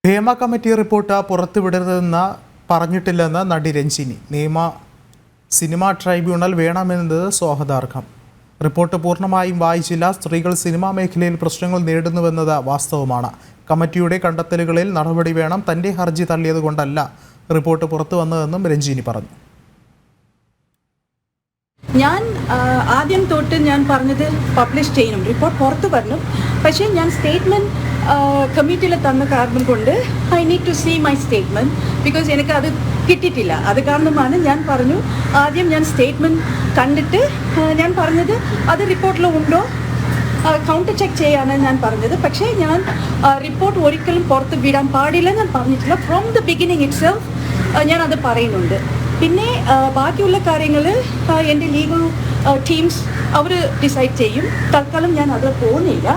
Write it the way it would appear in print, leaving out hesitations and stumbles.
Hema committee report പുറത്തുവിടരുതെന്ന് പറഞ്ഞിട്ടില്ലെന്ന് നടി രഞ്ജിനി. സിനിമാ ട്രൈബ്യൂണൽ വേണമെന്നത് സ്വാഗതാർഹം. റിപ്പോർട്ട് പൂർണ്ണമായും വായിച്ചില്ല. സ്ത്രീകൾ സിനിമാ മേഖലയിൽ പ്രശ്നങ്ങൾ നേരിടുന്നുവെന്നത് വാസ്തവമാണ്. കമ്മിറ്റിയുടെ കണ്ടെത്തലുകളിൽ നടപടി വേണം. തന്റെ ഹർജി തള്ളിയതുകൊണ്ടല്ല റിപ്പോർട്ട് പുറത്തു വന്നതെന്നും രഞ്ജിനി പറഞ്ഞു. ഞാൻ ആദ്യം തൊട്ട് ഞാൻ പറഞ്ഞത് പബ്ലിഷ് ചെയ്യണം, റിപ്പോർട്ട് പുറത്തു വരണം. പക്ഷേ ഞാൻ സ്റ്റേറ്റ്മെൻറ്റ് കമ്മിറ്റിയിൽ തന്ന കാരണം കൊണ്ട് I need to see my statement because എനിക്ക് അത് കിട്ടിയിട്ടില്ല. അത് കാരണമാണ് ഞാൻ പറഞ്ഞു ആദ്യം ഞാൻ സ്റ്റേറ്റ്മെൻറ്റ് കണ്ടിട്ട് ഞാൻ പറഞ്ഞത് അത് റിപ്പോർട്ടിൽ ഉണ്ടോ കൗണ്ടർ ചെക്ക് ചെയ്യാനാണ് ഞാൻ പറഞ്ഞത്. പക്ഷേ ഞാൻ റിപ്പോർട്ട് ഒരിക്കലും പുറത്ത് വിടാൻ പാടില്ല ഞാൻ പറഞ്ഞിട്ടില്ല. From the beginning it self ഞാൻ അത് പറയുന്നുണ്ട്. പിന്നെ ബാക്കിയുള്ള കാര്യങ്ങൾ എൻ്റെ ലീഗൽ ടീംസ് അവർ ഡിസൈഡ് ചെയ്യും. തൽക്കാലം ഞാൻ അതിൽ പോകുന്നില്ല.